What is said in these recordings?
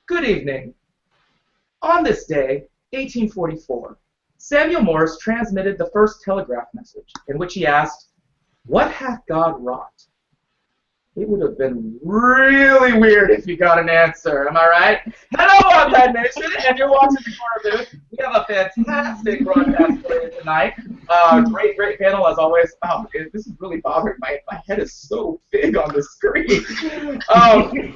Good evening. On this day, 1844, Samuel Morse transmitted the first telegraph message, in which he asked, "What hath God wrought?" It would have been really weird if you got an answer, am I right? Hello, Untitled Nation, and you're watching the Corner Booth. We have a fantastic broadcast for you tonight. Great panel as always. This is really bothering my head is so big on the screen.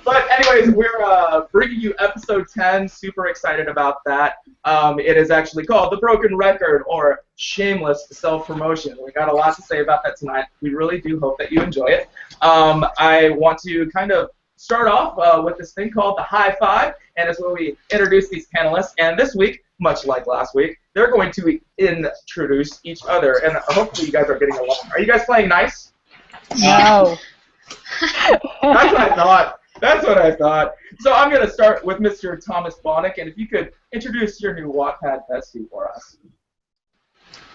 But anyways, we're bringing you episode 10. Super excited about that. It is actually called The Broken Record, or Shameless Self-Promotion. We got a lot to say about that tonight. We really do hope that you enjoy it. I want to kind of start off with this thing called the High Five, and it's where we introduce these panelists. And this week, much like last week, they're going to introduce each other, and hopefully you guys are getting along. Are you guys playing nice? No. That's what I thought. That's what I thought. So I'm going to start with Mr. Thomas Bonnick, and if you could introduce your new Wattpad bestie for us.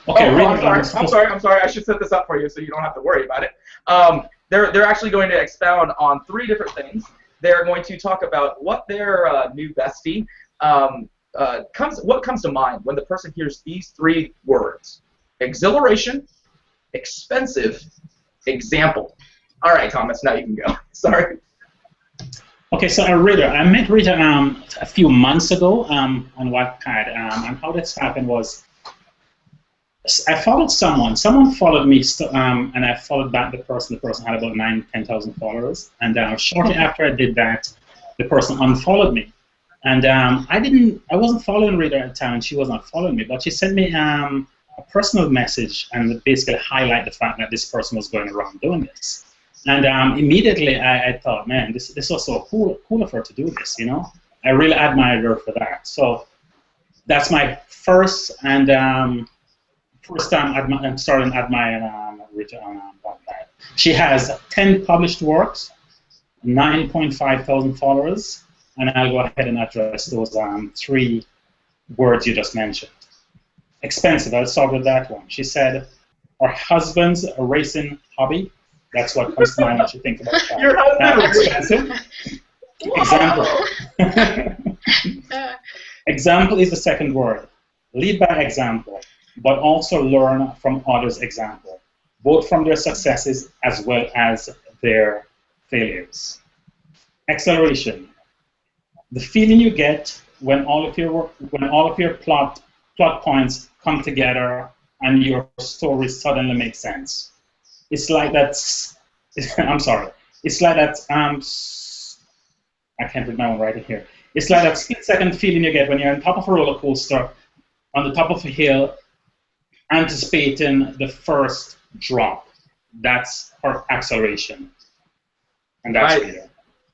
Okay, I'm sorry. I should set this up for you so you don't have to worry about it. They're actually going to expound on 3 different things. They're going to talk about what their new bestie what comes to mind when the person hears these 3 words: exhilaration, expensive, example. All right, Thomas, now you can go. Sorry. Okay, so Rita, I met Rita a few months ago on Wattpad, and how this happened was I followed someone. Someone followed me, and I followed back the person. The person had about 10,000 followers, and shortly after I did that, the person unfollowed me. And I wasn't following Rita at the time, and she was not following me, but she sent me a personal message and basically highlight the fact that this person was going around doing this. And immediately I thought, man, this was so cool of her to do this, you know? I really admired her for that. So that's my first time I'm starting admiring Rita on Wattpad. She has 10 published works, 9.5 thousand followers, and I'll go ahead and address those 3 words you just mentioned. Expensive, I'll start with that one. She said, her husband's a racing hobby. That's what comes to mind when you think about that. Your husband expensive. Example is the second word. Lead by example, but also learn from others' example, both from their successes as well as their failures. Acceleration. The feeling you get when all of your plot points come together and your story suddenly makes sense. It's like that. I'm sorry. It's like that. I can't read my one right here. It's like that split-second feeling you get when you're on top of a roller coaster, on the top of a hill, anticipating the first drop. That's her acceleration, and that's Rita.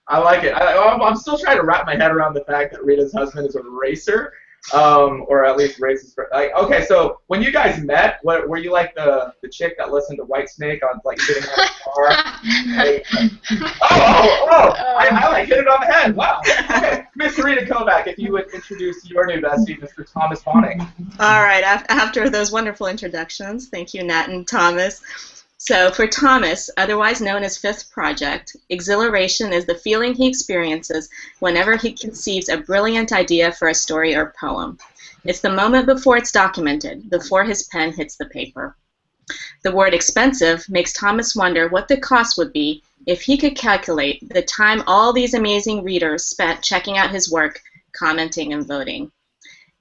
I like it. I'm still trying to wrap my head around the fact that Rita's husband is a racer, or at least races. Okay, so when you guys met, were you like the chick that listened to Whitesnake on like sitting on the car? I like hit it on the head. Wow. Okay, Miss Rita Kovach, if you would introduce your new bestie, Mr. Thomas Bonnick. All right. After those wonderful introductions, thank you, Nat and Thomas. So for Thomas, otherwise known as Fifth Project, exhilaration is the feeling he experiences whenever he conceives a brilliant idea for a story or poem. It's the moment before it's documented, before his pen hits the paper. The word expensive makes Thomas wonder what the cost would be if he could calculate the time all these amazing readers spent checking out his work, commenting, and voting.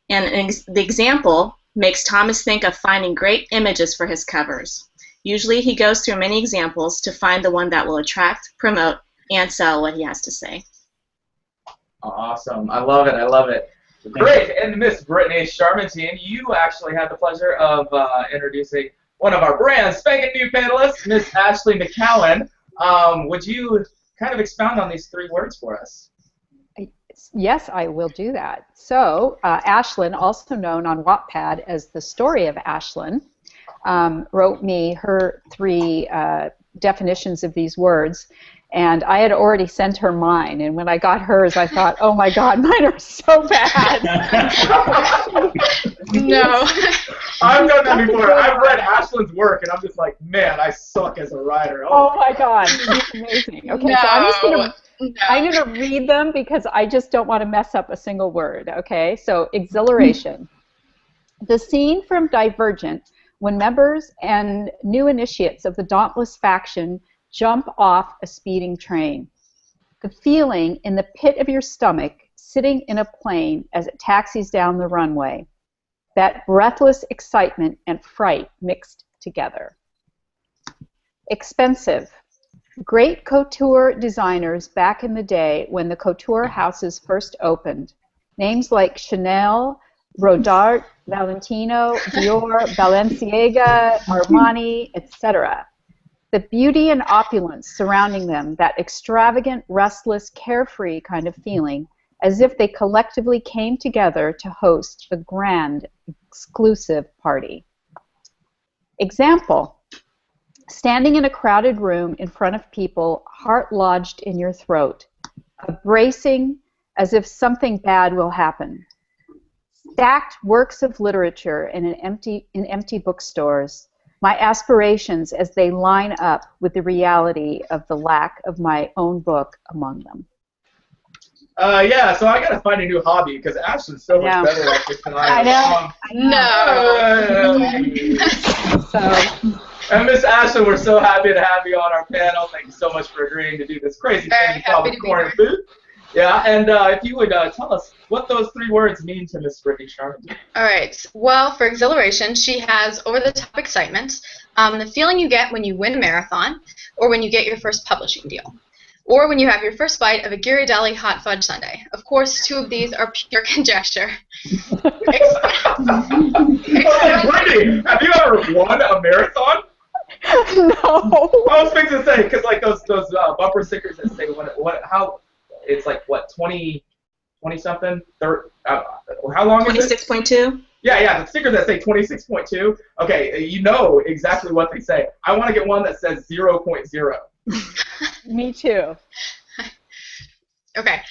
And the example makes Thomas think of finding great images for his covers. Usually he goes through many examples to find the one that will attract, promote, and sell what he has to say. Awesome. I love it. I love it. Great. And Miss Brittanie Charmintine, you actually had the pleasure of introducing one of our brand spanking new panelists, Miss Ashlyn McCowan. Would you kind of expound on these 3 words for us? Yes, I will do that. So Ashlyn, also known on Wattpad as The Story of Ashlyn, wrote me her 3 definitions of these words, and I had already sent her mine, and when I got hers I thought, oh my god, mine are so bad. No. I've done that before. I've read Ashlyn's work and I'm just like, man, I suck as a writer. Oh my god, she's amazing. Okay, no. so I'm just going to I'm going to read them because I just don't want to mess up a single word, okay? So, exhilaration. The scene from Divergent, when members and new initiates of the Dauntless faction jump off a speeding train. The feeling in the pit of your stomach sitting in a plane as it taxis down the runway. That breathless excitement and fright mixed together. Expensive. Great couture designers back in the day when the couture houses first opened. Names like Chanel, Rodarte, Valentino, Dior, Balenciaga, Armani, etc. The beauty and opulence surrounding them, that extravagant, restless, carefree kind of feeling, as if they collectively came together to host a grand, exclusive party. Example. Standing in a crowded room in front of people, heart lodged in your throat, bracing as if something bad will happen. Stacked works of literature in empty bookstores, my aspirations as they line up with the reality of the lack of my own book among them. Yeah, so I gotta find a new hobby because Ashlyn's so much better at this than I am. No. So. And Miss Ashlyn, we're so happy to have you on our panel. Thank you so much for agreeing to do this crazy thing called the corner booth. Yeah, and if you would tell us what those 3 words mean to Miss Brittanie Charmintine. All right. Well, for exhilaration, she has over-the-top excitement, the feeling you get when you win a marathon, or when you get your first publishing deal, or when you have your first bite of a Ghirardelli hot fudge sundae. Of course, 2 of these are pure conjecture. Brittany, have you ever won a marathon? No. I was fixing to say, because like those bumper stickers that say how it's like what 20 something, how long is it? 26.2. Yeah, the stickers that say 26.2. Okay, you know exactly what they say. I want to get one that says 0.0. Me too. Okay.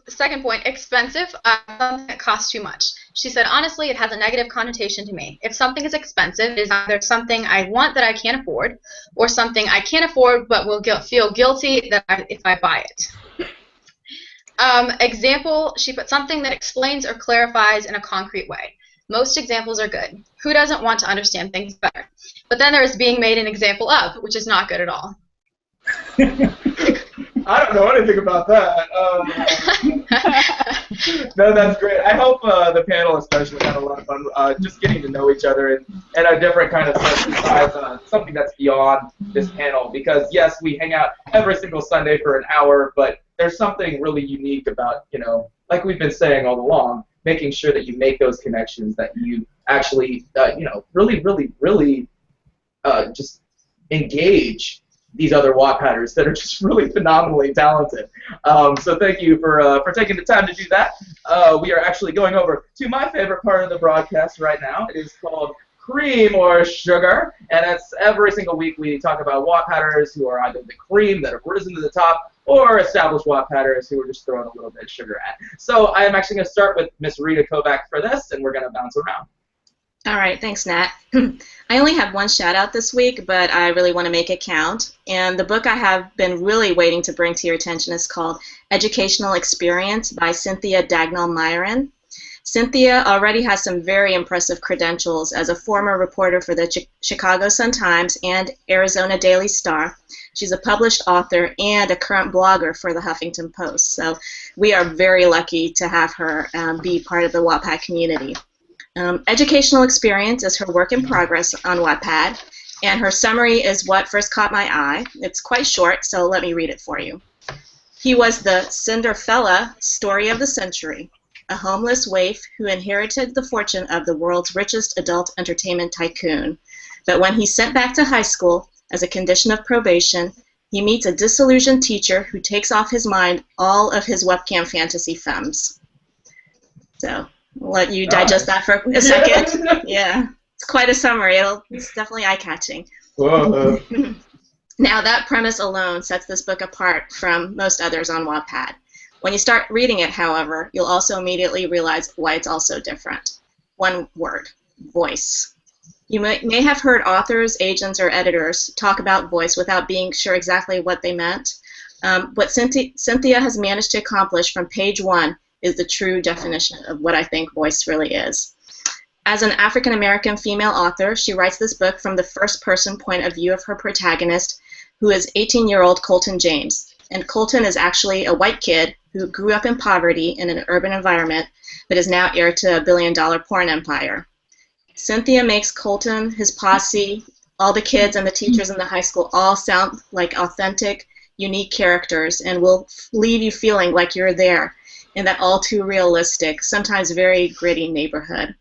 Second point, expensive, something that costs too much. She said, honestly, it has a negative connotation to me. If something is expensive, it is either something I want that I can't afford, or something I can't afford but will feel guilty if I buy it. Example, she put something that explains or clarifies in a concrete way. Most examples are good. Who doesn't want to understand things better? But then there is being made an example of, which is not good at all. I don't know anything about that. No, that's great. I hope the panel especially had a lot of fun just getting to know each other and a different kind of sense besides something that's beyond this panel. Because, yes, we hang out every single Sunday for an hour, but there's something really unique about, like we've been saying all along, making sure that you make those connections, that you actually, really just engage these other Wattpadders that are just really phenomenally talented. So thank you for taking the time to do that. We are actually going over to my favorite part of the broadcast right now. It is called Cream or Sugar, and it's every single week we talk about Wattpadders who are either the cream that have risen to the top or established Wattpadders who are just throwing a little bit of sugar at. So I am actually going to start with Miss Rita Kovach for this, and we're going to bounce around. All right, thanks, Nat. I only have one shout-out this week, but I really want to make it count. And the book I have been really waiting to bring to your attention is called Educational Experience by Cynthia Dagnall-Myron. Cynthia already has some very impressive credentials as a former reporter for the Chicago Sun-Times and Arizona Daily Star. She's a published author and a current blogger for the Huffington Post. So we are very lucky to have her be part of the Wattpad community. Educational Experience is her work in progress on Wattpad, and her summary is what first caught my eye. It's quite short, so let me read it for you. He was the Cinderfella story of the century, a homeless waif who inherited the fortune of the world's richest adult entertainment tycoon. But when he's sent back to high school as a condition of probation, he meets a disillusioned teacher who takes off his mind all of his webcam fantasy femmes. So I'll let you digest that for a second. Yeah, it's quite a summary. It's definitely eye-catching. Now, that premise alone sets this book apart from most others on Wattpad. When you start reading it, however, you'll also immediately realize why it's also different. One word: voice. You may have heard authors, agents, or editors talk about voice without being sure exactly what they meant. What Cynthia has managed to accomplish from page 1 is the true definition of what I think voice really is. As an African-American female author, she writes this book from the first-person point of view of her protagonist, who is 18-year-old Colton James. And Colton is actually a white kid who grew up in poverty in an urban environment, but is now heir to a billion-dollar porn empire. Cynthia makes Colton, his posse, all the kids and the teachers in the high school all sound like authentic, unique characters and will leave you feeling like you're there in that all too realistic, sometimes very gritty neighborhood.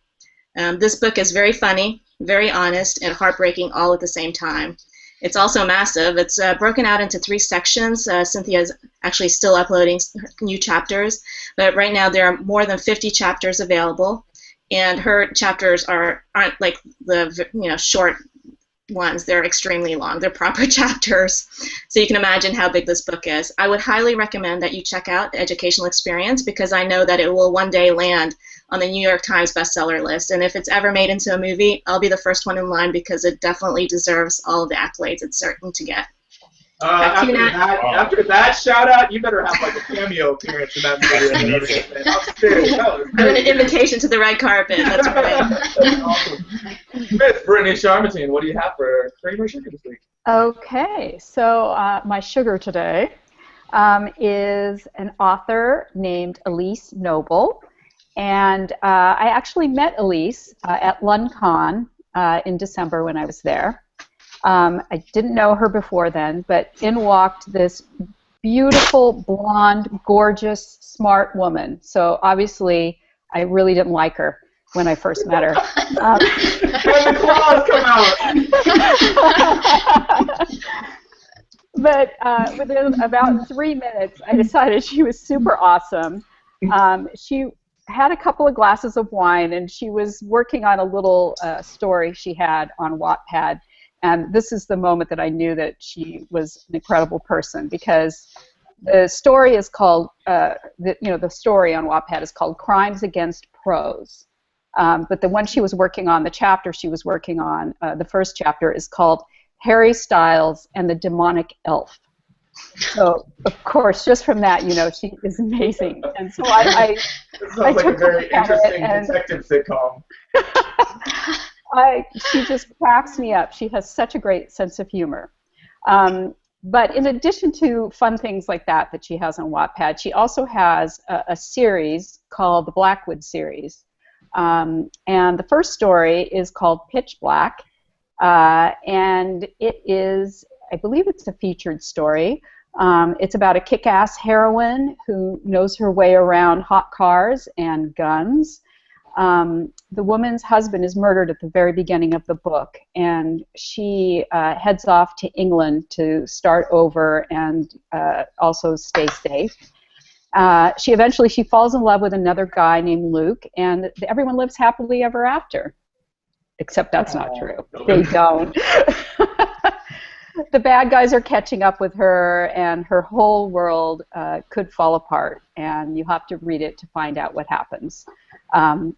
This book is very funny, very honest, and heartbreaking all at the same time. It's also massive. It's broken out into 3 sections. Cynthia is actually still uploading new chapters, but right now there are more than 50 chapters available, and her chapters aren't like the short ones. They're extremely long. They're proper chapters, so you can imagine how big this book is. I would highly recommend that you check out The Educational Experience, because I know that it will one day land on the New York Times bestseller list, and if it's ever made into a movie, I'll be the first one in line, because it definitely deserves all of the accolades it's certain to get. After that shout out, you better have like a cameo appearance in that movie. An invitation to the red carpet. That's right. That's awesome. Miss Brittanie Charmintine, what do you have for cream or sugar this week? Okay, so my sugar today is an author named Elise Noble. And I actually met Elise at LunCon in December when I was there. I didn't know her before then, but in walked this beautiful, blonde, gorgeous, smart woman. So obviously, I really didn't like her when I first met her. When the claws come out! But within about 3 minutes, I decided she was super awesome. She had a couple of glasses of wine, and she was working on a little story she had on Wattpad. And this is the moment that I knew that she was an incredible person, because the story is called, the story on Wattpad is called Crimes Against Prose. But the one she was working on, the chapter she was working on, the first chapter, is called Harry Styles and the Demonic Elf. So, of course, just from that, she is amazing. And so I sounds like a very interesting detective sitcom. She just cracks me up. She has such a great sense of humor. But in addition to fun things like that she has on Wattpad, she also has a series called the Blackwood series. And the first story is called Pitch Black. And it is, I believe it's a featured story. It's about a kick-ass heroine who knows her way around hot cars and guns. The woman's husband is murdered at the very beginning of the book, and she heads off to England to start over and also stay safe. She eventually falls in love with another guy named Luke, and everyone lives happily ever after. Except that's not true. They don't. The bad guys are catching up with her, and her whole world could fall apart, and you have to read it to find out what happens.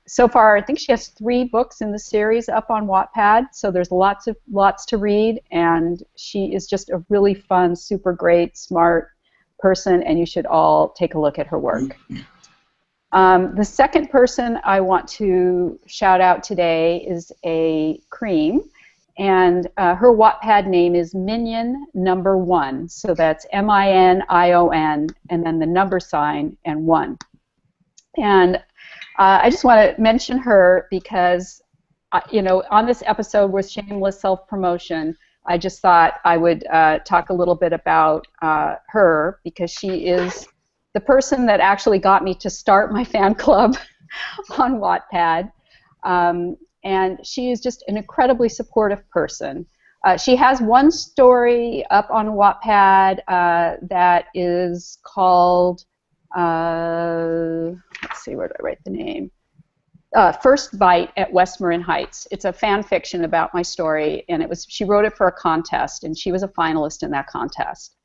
So far, I think she has 3 books in the series up on Wattpad, so there's lots to read, and she is just a really fun, super great, smart person, and you should all take a look at her work. The second person I want to shout out today is a cream. And her Wattpad name is Minion number 1. So that's M-I-N-I-O-N, and then the number sign and 1. And I just want to mention her because, on this episode with Shameless Self-Promotion, I just thought I would talk a little bit about her, because she is the person that actually got me to start my fan club on Wattpad. And she is just an incredibly supportive person. She has one story up on Wattpad that is called, let's see, where do I write the name? First Bite at West Marin Heights. It's a fan fiction about my story, and she wrote it for a contest, and she was a finalist in that contest.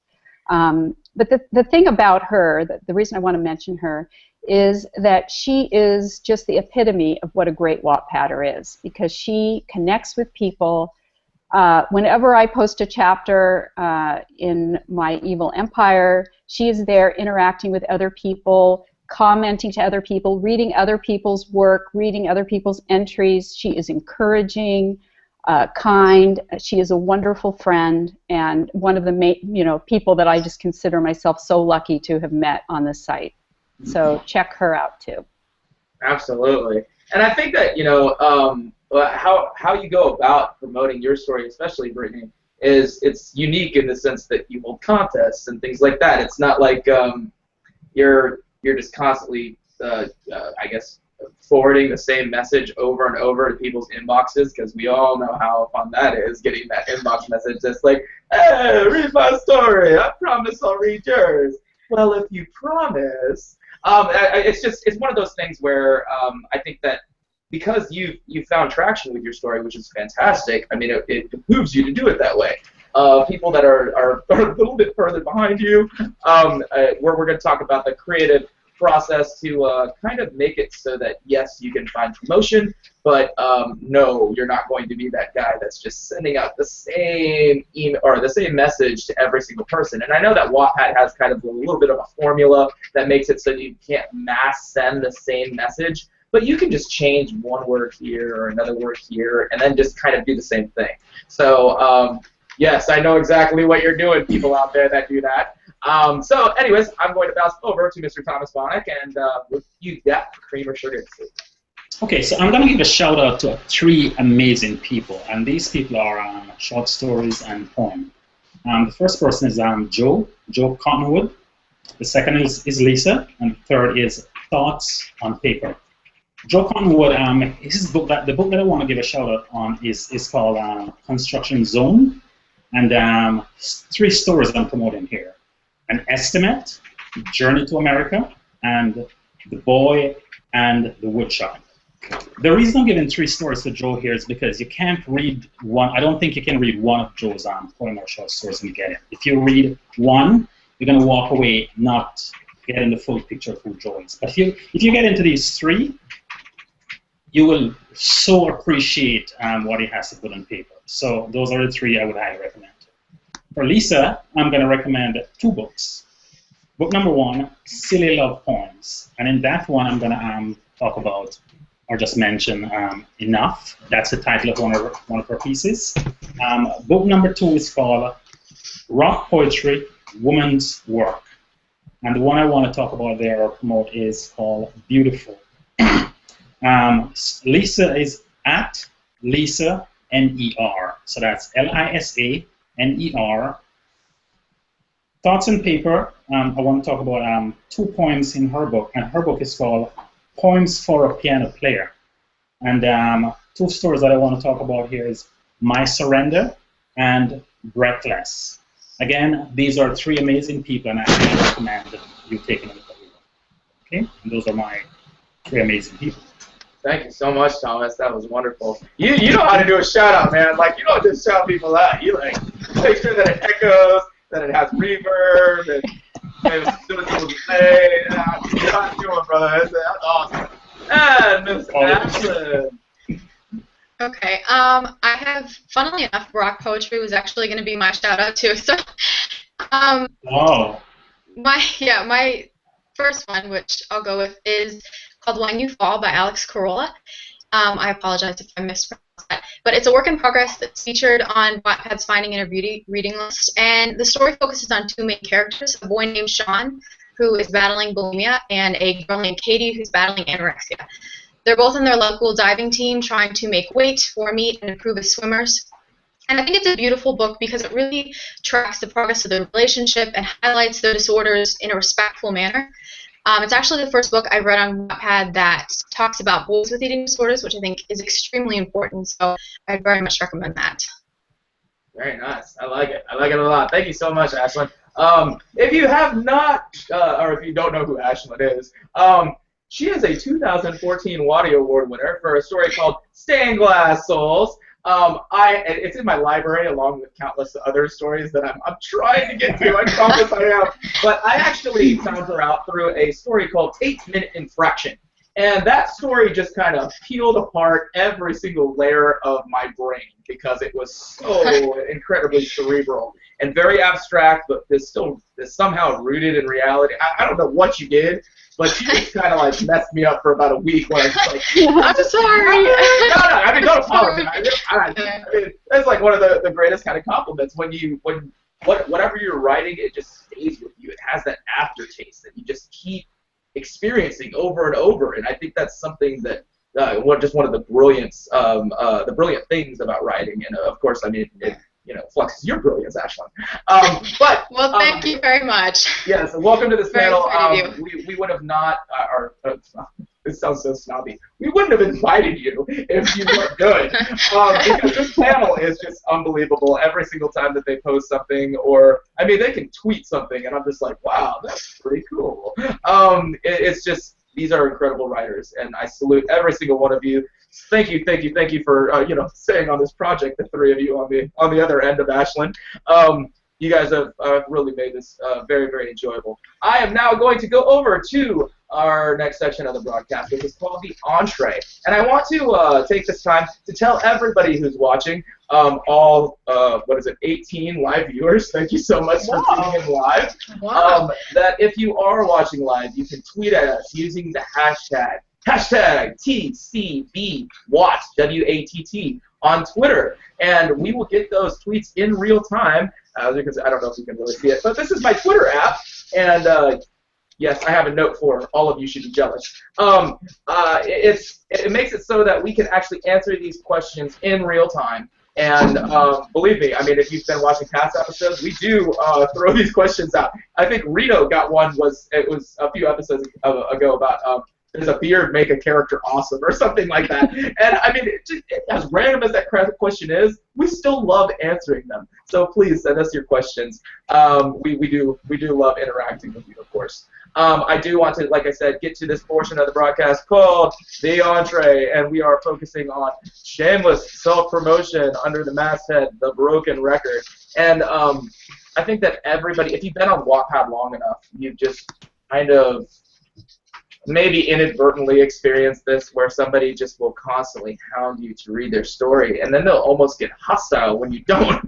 But the thing about her, the reason I want to mention her, is that she is just the epitome of what a great Wattpadder is, because she connects with people Whenever I post a chapter in my Evil Empire, she is there interacting with other people, commenting to other people, reading other people's work, reading other people's entries. She is encouraging, kind. She is a wonderful friend, and one of the people that I just consider myself so lucky to have met on this site. So check her out too. Absolutely. And I think that, how you go about promoting your story, especially Brittany, is it's unique in the sense that you hold contests and things like that. It's not like you're just constantly, I guess, forwarding the same message over and over to people's inboxes, because we all know how fun that is, getting that inbox message that's like, hey, read my story. I promise I'll read yours. Well, if you promise. It's one of those things where I think that because you found traction with your story, which is fantastic. I mean, it behooves you to do it that way. People that are a little bit further behind you, we're going to talk about the creative process to kind of make it so that, yes, you can find promotion, but no, you're not going to be that guy that's just sending out the same email or the same message to every single person. And I know that Wattpad has kind of a little bit of a formula that makes it so you can't mass send the same message, but you can just change one word here or another word here and then just kind of do the same thing. So yes, I know exactly what you're doing, people out there that do that. So anyways, I'm going to bounce over to Mr. Thomas Bonnick, and with you, cream or sugar? Okay, so I'm going to give a shout out to 3 amazing people, and these people are short stories and poem. The first person is Joe Cottonwood. The second is Lisa, and the third is Thoughts on Paper. Joe Cottonwood, his book the book that I want to give a shout out on is called Construction Zone, and 3 stories I'm promoting here. An Estimate, Journey to America, and The Boy and the Woodshop. The reason I'm giving 3 stories to Joe here is because you can't read one. I don't think you can read one of Joe's poem or short stories and get it. If you read one, you're going to walk away not getting the full picture of who Joe is. But if you get into these 3, you will so appreciate what he has to put on paper. So those are the 3 I would highly recommend. For Lisa, I'm going to recommend 2 books. Book number 1, Silly Love Poems. And in that one, I'm going to talk about, or just mention, Enough. That's the title of one of her pieces. Book number 2 is called Rock Poetry, Woman's Work. And the one I want to talk about there or promote is called Beautiful. Lisa is at Lisa N-E-R. So that's Lisa N-E-R. Thoughts on Paper, I want to talk about 2 poems in her book, and her book is called Poems for a Piano Player. And 2 stories that I want to talk about here is My Surrender and Breathless. Again, these are 3 amazing people, and I recommend you taking a look at them. Okay? And those are my 3 amazing people. Thank you so much, Thomas. That was wonderful. You know how to do a shout out, man. Like, you don't just shout people out. You like make sure that it echoes, that it has reverb, and as soon as people say, you know how to do it, brother. That's awesome. And Miss Ashlyn. Okay. I have, funnily enough, rock poetry was actually going to be my shout out too. So, wow. My first one, which I'll go with, is called When You Fall by Alex Carolla. I apologize if I mispronounced that. But it's a work in progress that's featured on Wattpad's Finding Inner Beauty reading list. And the story focuses on 2 main characters, a boy named Sean, who is battling bulimia, and a girl named Katie, who's battling anorexia. They're both in their local diving team trying to make weight for meet and improve as swimmers. And I think it's a beautiful book because it really tracks the progress of the relationship and highlights the disorders in a respectful manner. It's actually the first book I read on Wattpad that talks about boys with eating disorders, which I think is extremely important, so I'd very much recommend that. Very nice. I like it. I like it a lot. Thank you so much, Ashlyn. If you have not, or if you don't know who Ashlyn is, she is a 2014 Waddy Award winner for a story called Stained Glass Souls. It's in my library along with countless other stories that I'm trying to get to. I promise I am. But I actually found her out through a story called 8-Minute Infraction. And that story just kind of peeled apart every single layer of my brain because it was so incredibly cerebral and very abstract, but is somehow rooted in reality. I don't know what you did, but you just kind of like messed me up for about a week when I was like, I'm sorry. No, I mean, don't apologize. I mean, that's like one of the greatest kind of compliments whatever you're writing, it just stays with you. It has that aftertaste that you just keep experiencing over and over, and I think that's something that just one of the brilliant things about writing. And of course, I mean, it fluxes your brilliance, Ashlyn. Well, thank you very much. Yes, welcome to this panel. Sweet of We would have not, this sounds so snobby. We wouldn't have invited you if you weren't good, because this panel is just unbelievable. Every single time that they post something, or I mean, they can tweet something, and I'm just like, wow, that's pretty cool. It's just, these are incredible writers, and I salute every single one of you. Thank you for staying on this project. The three of you on the other end of Ashlyn. You guys have really made this very, very enjoyable. I am now going to go over to our next section of the broadcast, which is called the entree. And I want to take this time to tell everybody who's watching, all 18 live viewers, thank you so much for tuning in live, that if you are watching live, you can tweet at us using the hashtag TCBWATT, W-A-T-T, on Twitter, and we will get those tweets in real time, because I don't know if you can really see it, but this is my Twitter app, and yes, I have a note for all of you should be jealous. It makes it so that we can actually answer these questions in real time. And believe me, I mean, if you've been watching past episodes, we do throw these questions out. I think Rita got one, it was a few episodes ago about does a beard make a character awesome or something like that. And I mean, as random as that question is, we still love answering them. So please send us your questions. We do love interacting with you, of course. I do want to, like I said, get to this portion of the broadcast called The Entree, and we are focusing on shameless self-promotion under the masthead, The Broken Record. And I think that everybody, if you've been on Wattpad long enough, you've just kind of maybe inadvertently experienced this, where somebody just will constantly hound you to read their story, and then they'll almost get hostile when you don't.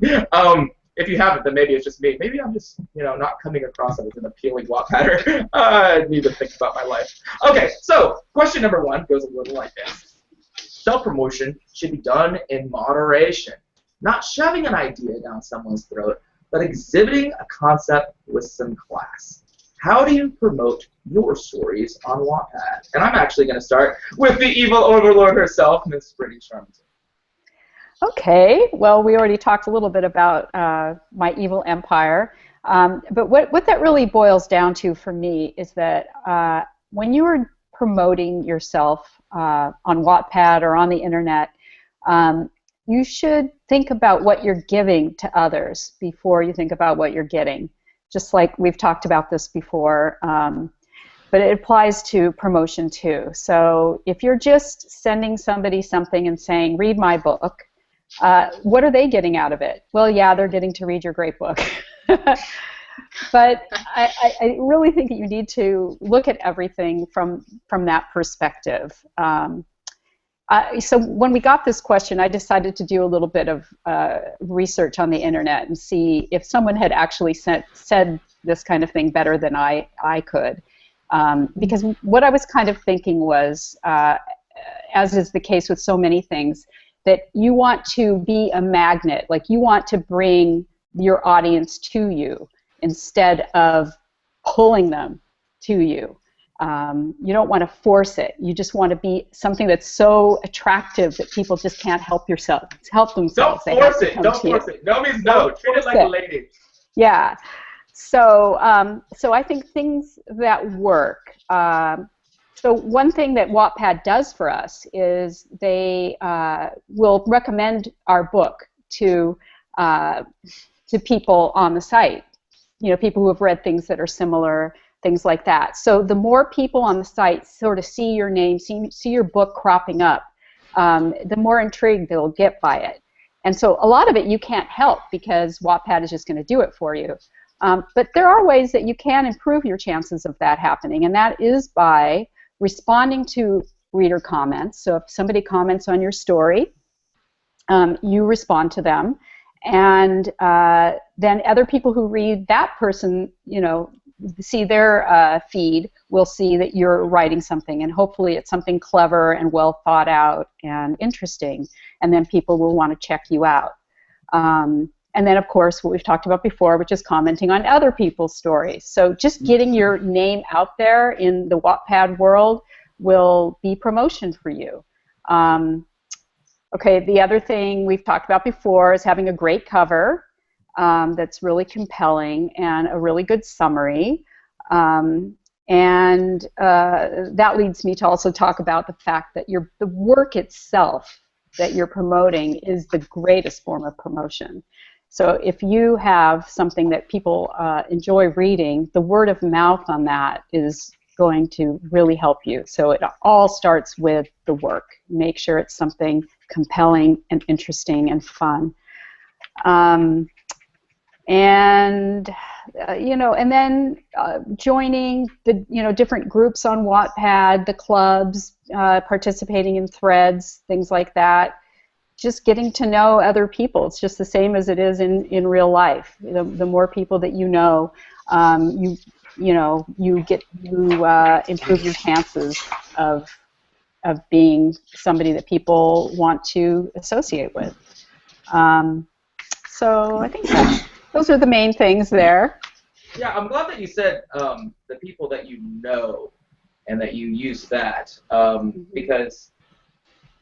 If you haven't, then maybe it's just me. Maybe I'm just, not coming across as an appealing Wattpadder. I need to think about my life. Okay, so question number 1 goes a little like this. Self-promotion should be done in moderation, not shoving an idea down someone's throat, but exhibiting a concept with some class. How do you promote your stories on Wattpad? And I'm actually going to start with the evil overlord herself, Miss Brittanie Charmintine. Okay, well, we already talked a little bit about my evil empire, but what that really boils down to for me is that when you are promoting yourself on Wattpad or on the internet, you should think about what you're giving to others before you think about what you're getting. Just like we've talked about this before, but it applies to promotion too. So if you're just sending somebody something and saying, read my book, what are they getting out of it? Well, yeah, they're getting to read your great book. But I really think that you need to look at everything from that perspective. So when we got this question, I decided to do a little bit of research on the internet and see if someone had actually said this kind of thing better than I could. Because what I was kind of thinking was, as is the case with so many things, that you want to be a magnet, like you want to bring your audience to you instead of pulling them to you. You don't want to force it. You just want to be something that's so attractive that people just can't help themselves. Don't force it. Don't force it. No means no. Treat it like a lady. Yeah. So, so I think things that work. So one thing that Wattpad does for us is they will recommend our book to people on the site. People who have read things that are similar, things like that. So the more people on the site sort of see your name, see your book cropping up, the more intrigued they'll get by it. And so a lot of it you can't help because Wattpad is just going to do it for you. But there are ways that you can improve your chances of that happening, and that is by responding to reader comments. So if somebody comments on your story, you respond to them, and then other people who read that person, see their feed, will see that you're writing something, and hopefully it's something clever and well thought out and interesting, and then people will want to check you out. And then, of course, what we've talked about before, which is commenting on other people's stories. So just getting your name out there in the Wattpad world will be promotion for you. Okay, the other thing we've talked about before is having a great cover that's really compelling and a really good summary. And that leads me to also talk about the fact that the work itself that you're promoting is the greatest form of promotion. So if you have something that people enjoy reading, the word of mouth on that is going to really help you. So it all starts with the work. Make sure it's something compelling and interesting and fun. And then joining the different groups on Wattpad, the clubs, participating in threads, things like that. Just getting to know other people. It's just the same as it is in real life. The more people that you know, you improve your chances of being somebody that people want to associate with. So I think those are the main things there. Yeah, I'm glad that you said the people that you know and that you use that, because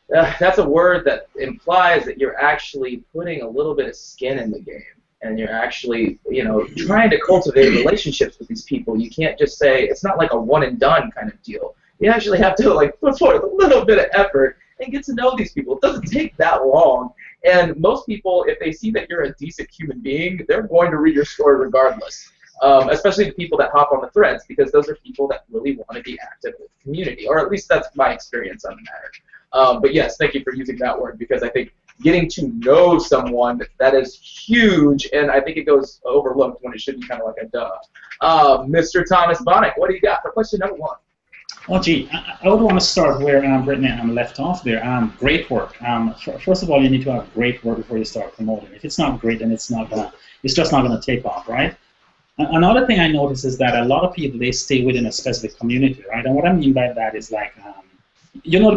that's a word that implies that you're actually putting a little bit of skin in the game, and you're actually, trying to cultivate relationships with these people. You can't just say, it's not like a one and done kind of deal. You actually have to put forth a little bit of effort and get to know these people. It doesn't take that long. And most people, if they see that you're a decent human being, they're going to read your story regardless. Especially the people that hop on the threads, because those are people that really want to be active with the community, or at least that's my experience on the matter. But yes, thank you for using that word, because I think getting to know someone, that is huge, and I think it goes overlooked when it should be kind of like a duh. Mr. Thomas Bonnick, what do you got for question number 1? Oh, gee, I would want to start where Brittany left off there. Great work. First of all, you need to have great work before you start promoting. If it's not great, then it's just not gonna take off, right? Another thing I notice is that a lot of people, they stay within a specific community, right? And what I mean by that is the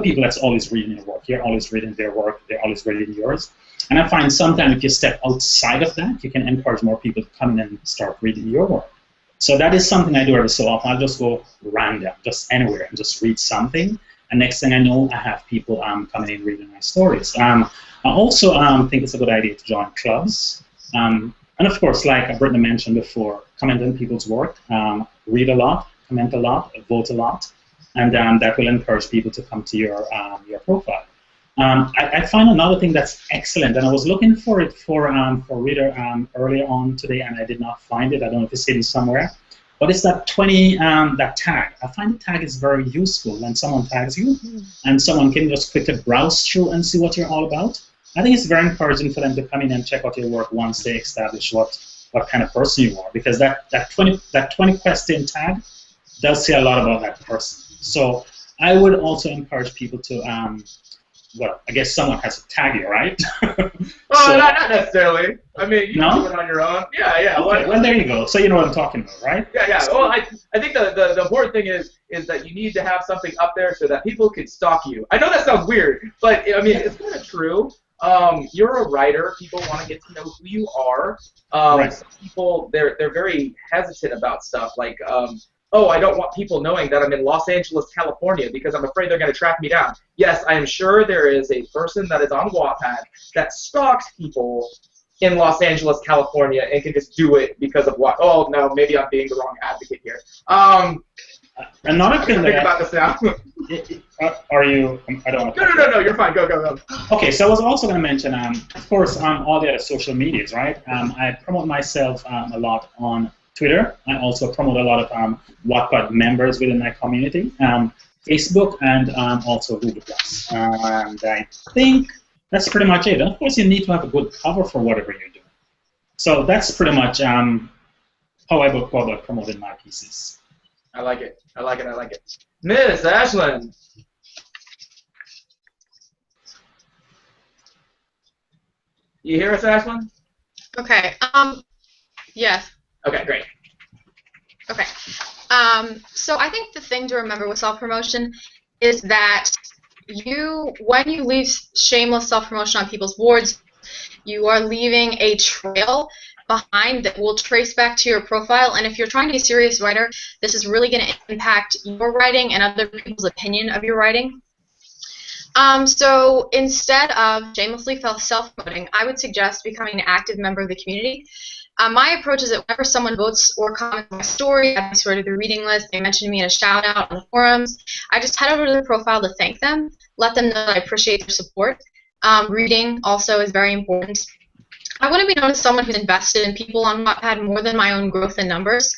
people that's always reading your work. You're always reading their work. They're always reading yours. And I find sometimes if you step outside of that, you can encourage more people to come in and start reading your work. So that is something I do every so often. I'll just go random, just anywhere, and just read something. And next thing I know, I have people coming in reading my stories. I also think it's a good idea to join clubs. And of course, like Brittany mentioned before, comment on people's work, read a lot, comment a lot, vote a lot, and that will encourage people to come to your profile. I find another thing that's excellent, and I was looking for it for Rita earlier on today, and I did not find it. I don't know if it's hidden somewhere, but it's that that tag. I find the tag is very useful when someone tags you, and someone can just quickly browse through and see what you're all about. I think it's very encouraging for them to come in and check out your work once they establish what kind of person you are, because that 20 question tag does say a lot about that person. So I would also encourage people to, well, I guess someone has to tag you, right? So, not necessarily. I mean, you can do it on your own. Yeah. Okay, well, there you go. So you know what I'm talking about, right? Yeah. Well, I think the important thing is that you need to have something up there so that people can stalk you. I know that sounds weird, but I mean, it's kind of true. You're a writer. People want to get to know who you are. Right. Some people, they're very hesitant about stuff like, oh, I don't want people knowing that I'm in Los Angeles, California, because I'm afraid they're going to track me down. Yes, I am sure there is a person that is on Wattpad that stalks people in Los Angeles, California, and can just do it because of what? Oh, no, maybe I'm being the wrong advocate here. Another thing think about this now. Are you? I don't know. No, you're fine. Go. Okay, so I was also going to mention, of course, all the other social medias, right? I promote myself a lot on Twitter. I also promote a lot of Wattpad members within my community, Facebook, and also Google+. And I think that's pretty much it. And of course, you need to have a good cover for whatever you're doing. So that's pretty much how I would go about promoting my pieces. I like it. I like it. I like it. Miss Ashlyn. You hear us, Ashlyn? Okay. Yes. Okay, great. Okay. So I think the thing to remember with self-promotion is that when you leave shameless self-promotion on people's boards, you are leaving a trail behind that will trace back to your profile. And if you're trying to be a serious writer, this is really going to impact your writing and other people's opinion of your writing. So instead of shamelessly self-promoting, I would suggest becoming an active member of the community. My approach is that whenever someone votes or comments on my story, I sort of the reading list, they mention me in a shout out on the forums, I just head over to the profile to thank them, let them know that I appreciate their support. Reading also is very important. I want to be known as someone who's invested in people on Wattpad more than my own growth and numbers,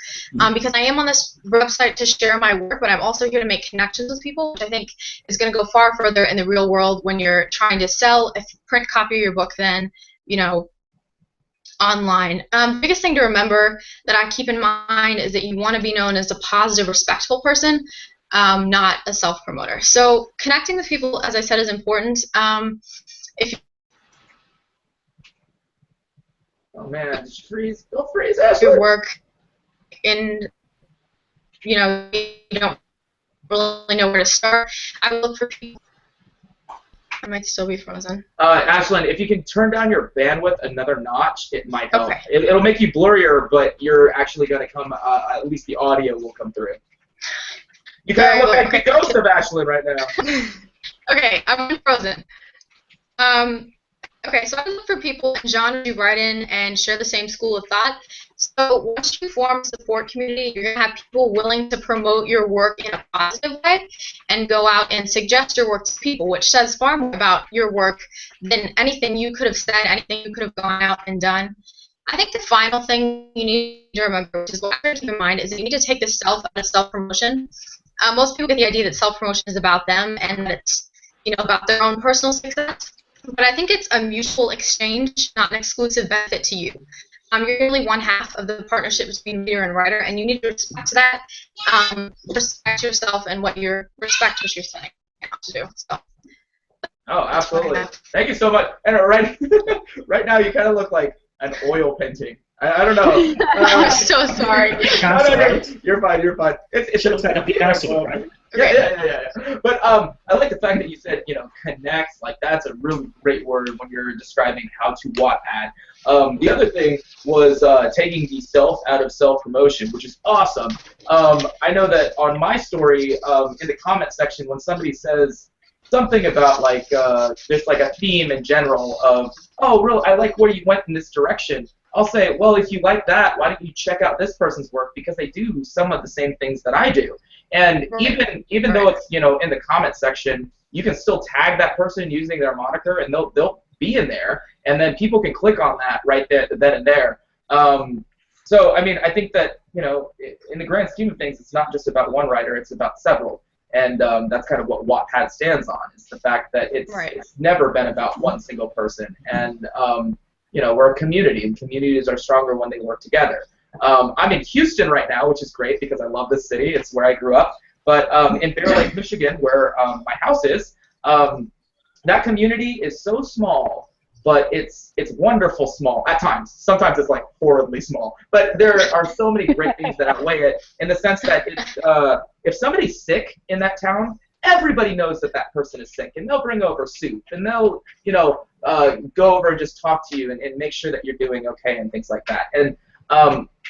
because I am on this website to share my work, but I'm also here to make connections with people, which I think is going to go far further in the real world when you're trying to sell a print copy of your book than, you know, online. The biggest thing to remember that I keep in mind is that you want to be known as a positive, respectful person, not a self-promoter. So connecting with people, as I said, is important. If Oh man, just freeze! Don't freeze, Ashlyn. your work in, you know, you don't really know where to start, I would look for people. I might still be frozen. Ashlyn, if you can turn down your bandwidth another notch, it might help. Okay. It'll make you blurrier, but you're actually going to come, at least the audio will come through. You kind of look like the ghost of Ashlyn right now. Okay, I'm frozen. Okay, so I look for people in genres you write in and share the same school of thought. So once you form a support community, you're going to have people willing to promote your work in a positive way and go out and suggest your work to people, which says far more about your work than anything you could have said, anything you could have gone out and done. I think the final thing you need to remember, which is what I keep in mind, is that you need to take the self out of self-promotion. Most people get the idea that self-promotion is about them and that it's, you know, about their own personal success. But I think it's a mutual exchange, not an exclusive benefit to you. You're only one half of the partnership between reader and writer, and you need to respect that. Respect yourself and respect what you're setting out to do. So. Oh, absolutely. Thank you so much. And right now you kind of look like an oil painting. I don't know. I'm so sorry. No, you're fine. You're fine. It looks like a Picasso, right? Yeah. But I like the fact that you said, you know, connect. Like, that's a really great word when you're describing how to Wattpad. The other thing was taking the self out of self-promotion, which is awesome. I know that on my story, in the comment section, when somebody says something about, like, there's like a theme in general of, oh, really, I like where you went in this direction. I'll say, well, if you like that, why don't you check out this person's work, because they do some of the same things that I do. And even though it's, you know, in the comment section, you can still tag that person using their moniker, and they'll be in there, and then people can click on that right there, then and there. So I mean, I think that, you know, in the grand scheme of things, it's not just about one writer; it's about several, and that's kind of what Wattpad stands on, is the fact that it's never been about one single person, and you know, we're a community, and communities are stronger when they work together. I'm in Houston right now, which is great because I love this city. It's where I grew up. But in Bear Lake, Michigan, where my house is, that community is so small, but it's wonderful small at times. Sometimes it's like horribly small. But there are so many great things that outweigh it, in the sense that it's, if somebody's sick in that town, everybody knows that that person is sick, and they'll bring over soup, and they'll, you know, go over and just talk to you and make sure that you're doing okay and things like that. And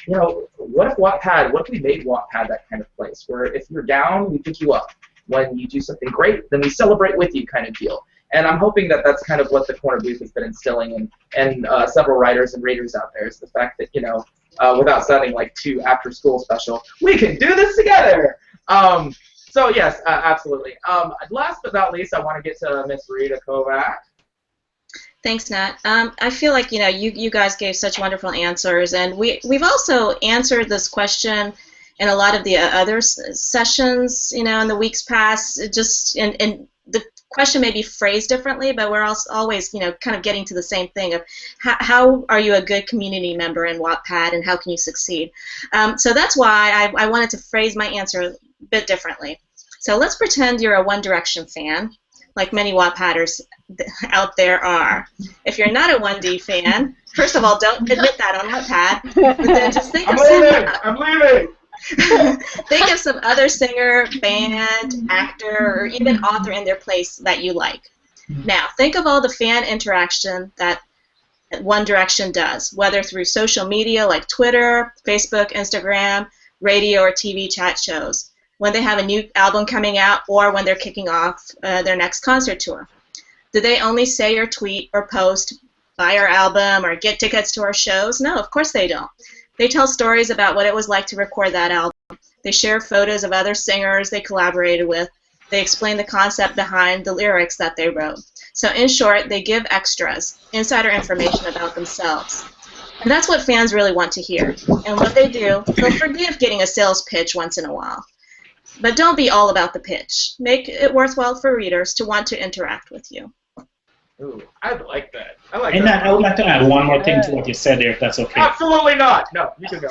you know, what if we made Wattpad that kind of place, where if you're down, we pick you up. When you do something great, then we celebrate with you, kind of deal. And I'm hoping that that's kind of what the Corner Booth has been instilling in several writers and readers out there, is the fact that, you know, without sounding like too after-school special, we can do this together! So yes, absolutely. Last but not least, I want to get to Miss Rita Kovach. Thanks, Nat. I feel like, you know, you guys gave such wonderful answers, and we've also answered this question in a lot of the other sessions, you know, in the weeks past. Just and the question may be phrased differently, but we're also always, you know, kind of getting to the same thing of how are you a good community member in Wattpad and how can you succeed? So that's why I wanted to phrase my answer a bit differently. So let's pretend you're a One Direction fan, like many Wattpadders out there are. If you're not a 1D fan, first of all, don't admit that on Wattpad, but then just think of I'm leaving! think of some other singer, band, actor, or even author in their place that you like. Now, think of all the fan interaction that One Direction does, whether through social media like Twitter, Facebook, Instagram, radio, or TV chat shows, when they have a new album coming out, or when they're kicking off their next concert tour. Do they only say or tweet or post, buy our album, or get tickets to our shows? No, of course they don't. They tell stories about what it was like to record that album. They share photos of other singers they collaborated with. They explain the concept behind the lyrics that they wrote. So in short, they give extras, insider information about themselves. And that's what fans really want to hear. And what they do, they'll forgive getting a sales pitch once in a while. But don't be all about the pitch. Make it worthwhile for readers to want to interact with you. Ooh, I like that. I like And that. I would like to add one more thing to what you said there, if that's okay. Absolutely not. No, you can go.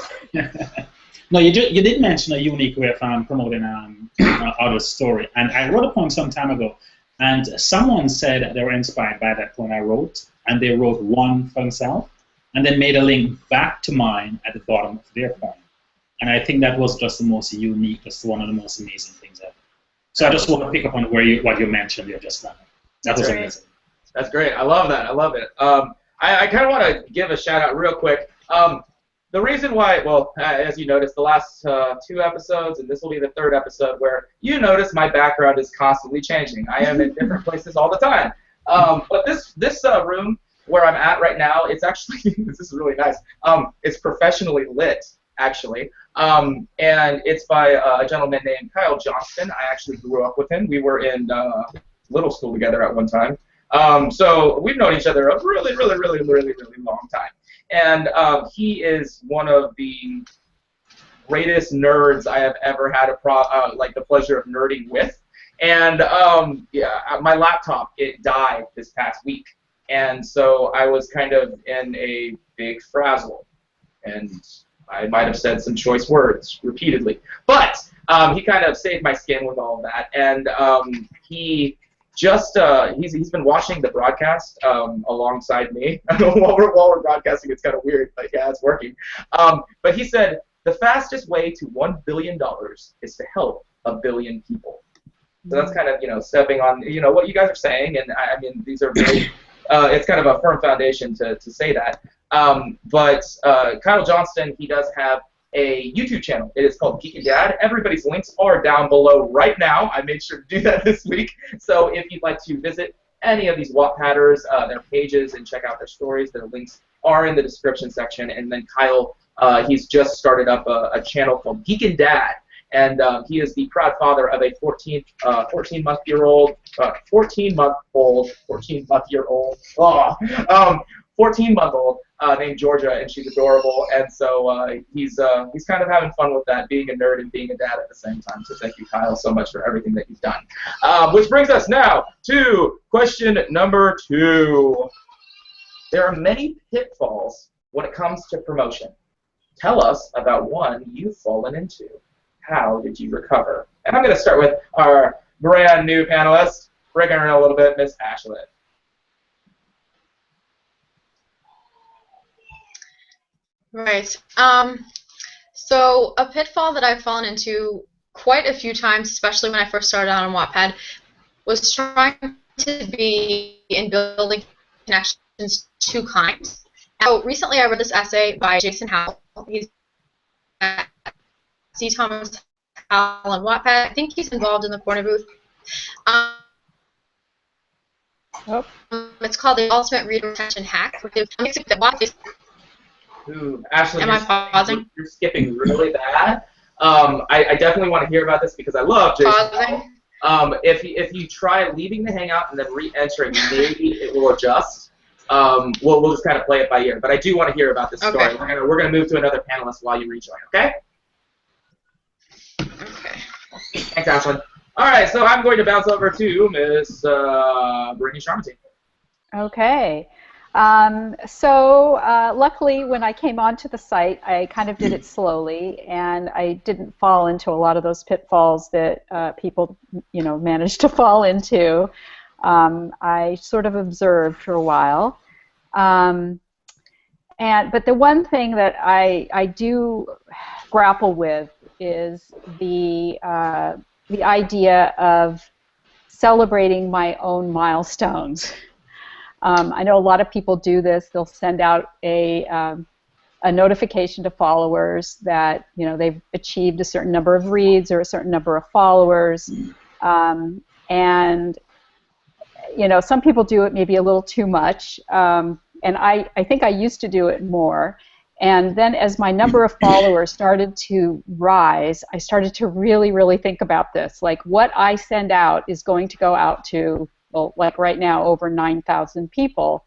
No, you did mention a unique way of promoting our story. And I wrote a poem some time ago, and someone said they were inspired by that poem I wrote, and they wrote one for themselves, and then made a link back to mine at the bottom of their poem. And I think that was just the most unique, just one of the most amazing things ever. So I just want to pick up on what you mentioned there just now. That was amazing. That's great. I love that. I love it. I kind of want to give a shout out real quick. The reason why, well, as you noticed, the last 2 episodes, and this will be the 3rd episode, where you notice my background is constantly changing. I am in different places all the time. But this room where I'm at right now, it's actually, this is really nice. It's professionally lit, actually. And it's by a gentleman named Kyle Johnston. I actually grew up with him. We were in little school together at one time. So we've known each other a really, really, really, really, really long time. And he is one of the greatest nerds I have ever had the pleasure of nerding with. And yeah, my laptop, it died this past week. And so I was kind of in a big frazzle. And I might have said some choice words repeatedly. But he kind of saved my skin with all of that. And he just he's been watching the broadcast alongside me. I know while we're broadcasting, it's kind of weird, but yeah, it's working. But he said the fastest way to $1 billion is to help 1 billion people. So that's kind of stepping on what you guys are saying, and I mean these are very it's kind of a firm foundation to say that. But Kyle Johnston, he does have a YouTube channel. It is called Geekin Dad. Everybody's links are down below right now. I made sure to do that this week. So if you'd like to visit any of these Wattpadders, their pages, and check out their stories, their links are in the description section. And then Kyle, he's just started up a channel called Geekin Dad. And he is the proud father of a 14-month-old named Georgia, and she's adorable. And so he's kind of having fun with that, being a nerd and being a dad at the same time. So thank you, Kyle, so much for everything that you've done. Which brings us now to question number 2. There are many pitfalls when it comes to promotion. Tell us about one you've fallen into. How did you recover? And I'm going to start with our brand new panelist, breaking her in a little bit, Miss Ashlyn. Right. So a pitfall that I've fallen into quite a few times, especially when I first started out on Wattpad, was trying to be in building connections too kind. So recently I read this essay by Jason Howell. He's at C. Thomas Howell on Wattpad. I think he's involved in the corner booth. It's called The Ultimate Reader Retention Hack. Ooh, Ashlyn, am I pausing? You're skipping really bad. I definitely want to hear about this because I love Jason Howell. If you try leaving the Hangout and then re-entering, maybe it will adjust. We'll just kind of play it by ear. But I do want to hear about this story. Okay. We're gonna move to another panelist while you rejoin. Okay? Okay. Thanks, Ashlyn. All right, so I'm going to bounce over to Miss Brittanie Charmintine. Okay. Luckily, when I came onto the site, I kind of did it slowly, and I didn't fall into a lot of those pitfalls that people, manage to fall into. I sort of observed for a while. But the one thing that I do grapple with is the idea of celebrating my own milestones. I know a lot of people do this. They'll send out a notification to followers that they've achieved a certain number of reads or a certain number of followers, and some people do it maybe a little too much. And I think I used to do it more. And then as my number of followers started to rise, I started to really, really think about this. Like, what I send out is going to go out to, well, like right now, over 9,000 people.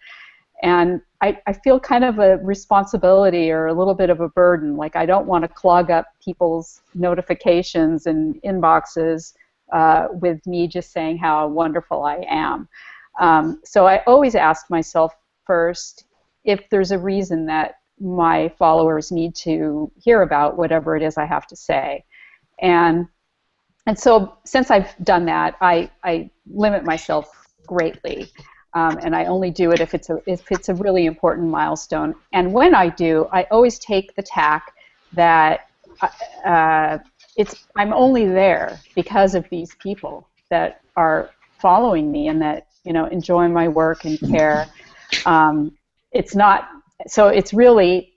And I feel kind of a responsibility or a little bit of a burden. Like, I don't want to clog up people's notifications and inboxes with me just saying how wonderful I am. So I always ask myself first if there's a reason that my followers need to hear about whatever it is I have to say. And so since I've done that, I limit myself greatly. And I only do it if it's a really important milestone. And when I do, I always take the tack that I'm only there because of these people that are following me and that enjoy my work and care. It's not. So it's really,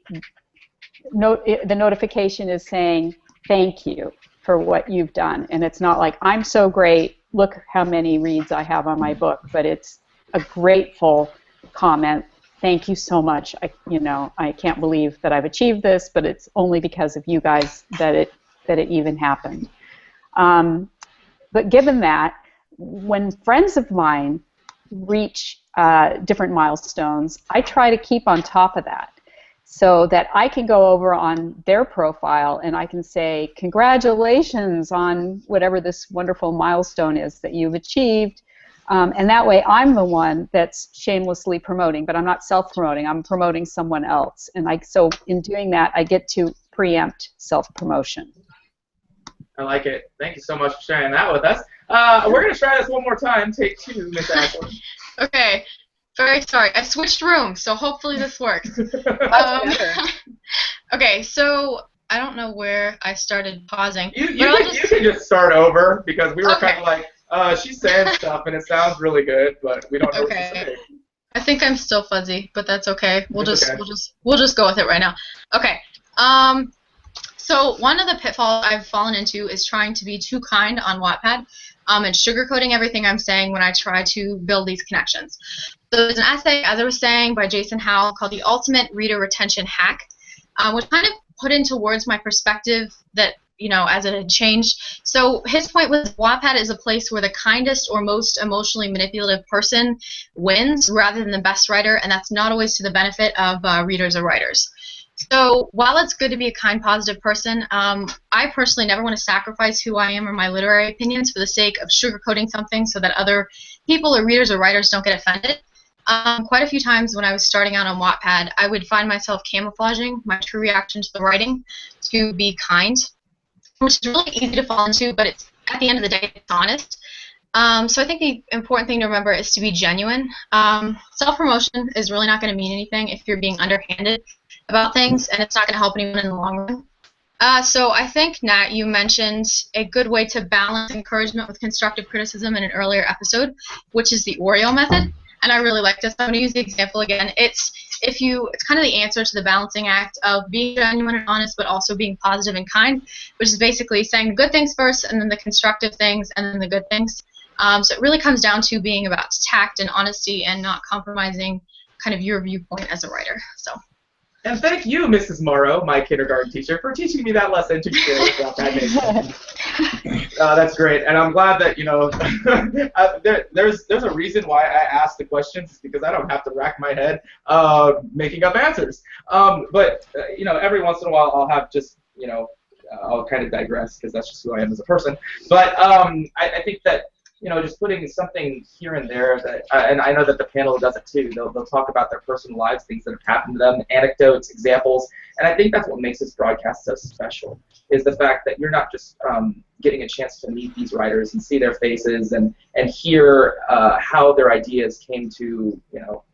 the notification is saying thank you for what you've done. And it's not like, I'm so great, look how many reads I have on my book. But it's a grateful comment. Thank you so much. I can't believe that I've achieved this, but it's only because of you guys that it even happened. But given that, when friends of mine reach different milestones, I try to keep on top of that so that I can go over on their profile and I can say, congratulations on whatever this wonderful milestone is that you've achieved. And that way I'm the one that's shamelessly promoting, but I'm not self-promoting, I'm promoting someone else. And so in doing that, I get to preempt self-promotion. I like it. Thank you so much for sharing that with us. We're going to try this one more time. Take two, Miss Ashlyn. Okay. Very sorry. I switched rooms, so hopefully this works. Okay, so I don't know where I started pausing. You can just start over because we were kind of like, she's saying stuff and it sounds really good, but we don't know what she's saying. I think I'm still fuzzy, but that's okay. We'll just go with it right now. Okay. So one of the pitfalls I've fallen into is trying to be too kind on Wattpad and sugarcoating everything I'm saying when I try to build these connections. So there's an essay, as I was saying, by Jason Howell called The Ultimate Reader Retention Hack, which kind of put into words my perspective that, as it had changed. So his point was Wattpad is a place where the kindest or most emotionally manipulative person wins rather than the best writer, and that's not always to the benefit of readers or writers. So while it's good to be a kind, positive person, I personally never want to sacrifice who I am or my literary opinions for the sake of sugarcoating something so that other people or readers or writers don't get offended. Quite a few times when I was starting out on Wattpad, I would find myself camouflaging my true reaction to the writing to be kind, which is really easy to fall into, but it's at the end of the day, it's honest. So I think the important thing to remember is to be genuine. Self-promotion is really not going to mean anything if you're being underhanded about things, and it's not going to help anyone in the long run. So I think, Nat, you mentioned a good way to balance encouragement with constructive criticism in an earlier episode, which is the Oriole Method, and I really like this. I'm going to use the example again. It's kind of the answer to the balancing act of being genuine and honest, but also being positive and kind, which is basically saying the good things first, and then the constructive things, and then the good things. So it really comes down to being about tact and honesty and not compromising kind of your viewpoint as a writer. So. And thank you, Mrs. Morrow, my kindergarten teacher, for teaching me that lesson to share about that name. That's great, and I'm glad that there's a reason why I ask the questions, because I don't have to rack my head making up answers. But every once in a while I'll have just I'll kind of digress because that's just who I am as a person. But I think that, just putting something here and there that, and I know that the panel does it too. They'll talk about their personal lives, things that have happened to them, anecdotes, examples, and I think that's what makes this broadcast so special, is the fact that you're not just getting a chance to meet these writers and see their faces and hear how their ideas came to,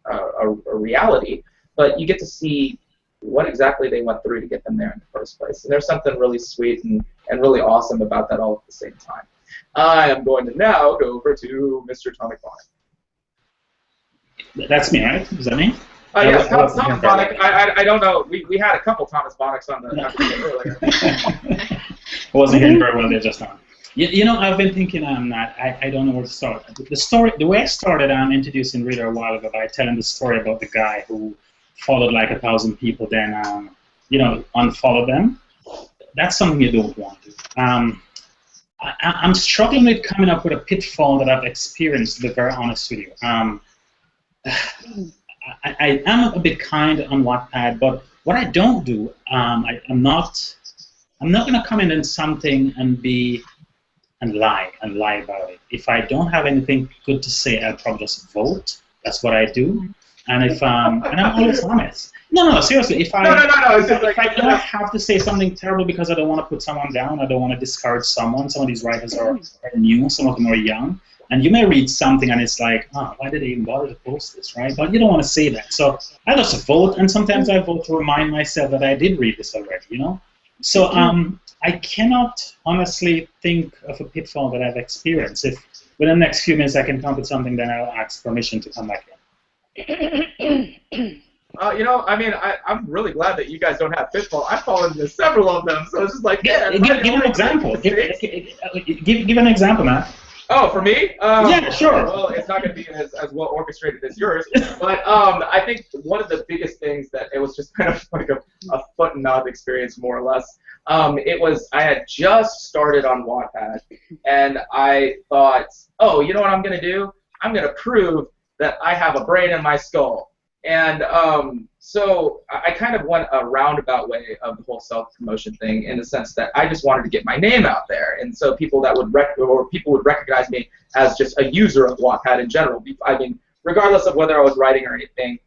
a reality, but you get to see what exactly they went through to get them there in the first place. And there's something really sweet and really awesome about that all at the same time. I am going to now go over to Mr. Tommy Bonnick. That's me, right? Is that me? Yes, Thomas Bonnick. I don't know. We had a couple Thomas Bonnicks on the earlier. I wasn't hearing very well there just now. I've been thinking that I don't know where to start. The way I started introducing Rita a while ago by telling the story about the guy who followed like 1,000 people, then unfollowed them. That's something you don't want to do. I'm struggling with coming up with a pitfall that I've experienced, to be very honest with you. I am a bit kind on Wattpad, but what I don't do, I'm not going to come in on something and lie about it. If I don't have anything good to say, I'll probably just vote. That's what I do. And and I'm always honest. No, seriously. If I have to say something terrible because I don't want to put someone down, I don't want to discourage someone. Some of these writers are new, some of them are young, and you may read something and it's like, oh, why did they even bother to post this, right? But you don't want to say that. So I just vote, and sometimes I vote to remind myself that I did read this already, So I cannot honestly think of a pitfall that I've experienced. If within the next few minutes I can come up with something, then I'll ask permission to come back in. I'm really glad that you guys don't have pitfall. I've fallen into several of them, so it's just like, give an example. Give an example, Matt. Oh, for me? Yeah, sure. Well, it's not going to be as well orchestrated as yours, but I think one of the biggest things that it was just kind of like a foot and mouth experience, more or less. I had just started on Wattpad, and I thought, oh, you know what I'm going to do? I'm going to prove that I have a brain in my skull. And so I kind of went a roundabout way of the whole self-promotion thing, in the sense that I just wanted to get my name out there, and so people would recognize me as just a user of Wattpad in general. I mean, regardless of whether I was writing or anything,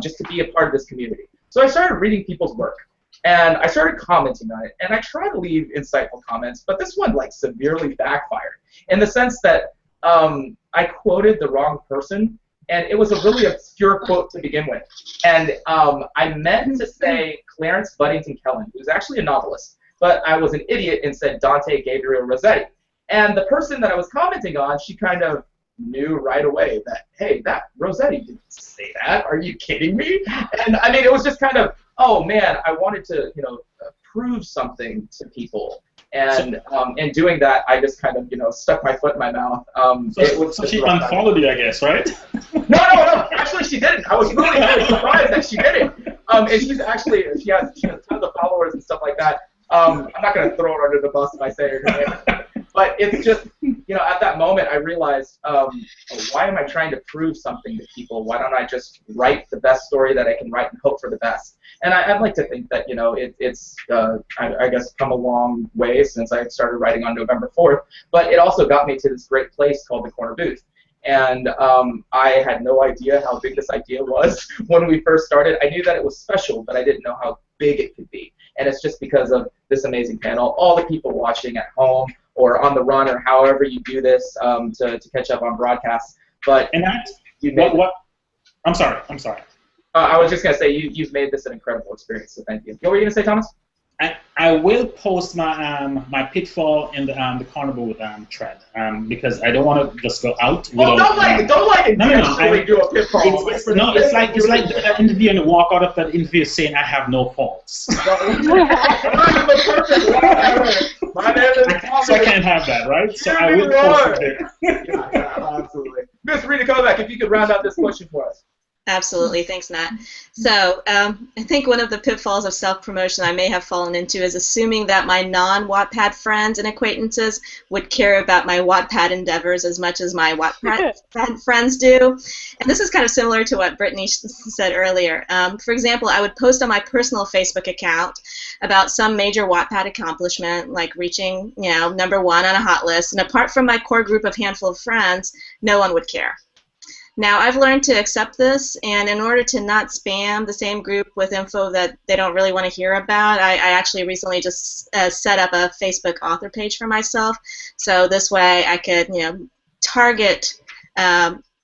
just to be a part of this community. So I started reading people's work, and I started commenting on it, and I tried to leave insightful comments, but this one like severely backfired in the sense that I quoted the wrong person. And it was a really obscure quote to begin with. And I meant to say Clarence Buddington Kellen, who's actually a novelist, but I was an idiot and said Dante Gabriel Rossetti. And the person that I was commenting on, she kind of knew right away that, hey, that Rossetti didn't say that. Are you kidding me? And I mean, it was just kind of, oh man, I wanted to, prove something to people. And in doing that, I just kind of, stuck my foot in my mouth. So she unfollowed you, I guess, right? No. Actually, she didn't. I was really surprised that she didn't. And she has tons of followers and stuff like that. I'm not going to throw her under the bus by saying her name. But it's just, at that moment, I realized, why am I trying to prove something to people? Why don't I just write the best story that I can write and hope for the best? And I'd like to think that, it's I guess, come a long way since I started writing on November 4th. But it also got me to this great place called the Corner Booth. And I had no idea how big this idea was when we first started. I knew that it was special, but I didn't know how big it could be. And it's just because of this amazing panel, all the people watching at home or on the run or however you do this to catch up on broadcasts. But I'm sorry. I was just going to say, you've made this an incredible experience, so thank you. What were you going to say, Thomas? I will post my my pitfall in the Corner Booth thread because I don't want to just go out. Well, don't intentionally do a pitfall. It's like doing an interview and walk out of that interview saying I have no faults. My name is Thomas. So I can't have that, right? So I will post it there. Yeah, absolutely. Miss Rita Kovach, if you could round out this question for us. Absolutely. Thanks, Nat. So I think one of the pitfalls of self-promotion I may have fallen into is assuming that my non-Wattpad friends and acquaintances would care about my Wattpad endeavors as much as my Wattpad friends do. And this is kind of similar to what Brittany said earlier. For example, I would post on my personal Facebook account about some major Wattpad accomplishment, like reaching, #1 on a hot list. And apart from my core group of handful of friends, no one would care. Now, I've learned to accept this, and in order to not spam the same group with info that they don't really want to hear about, I actually recently just set up a Facebook author page for myself. So this way I could, target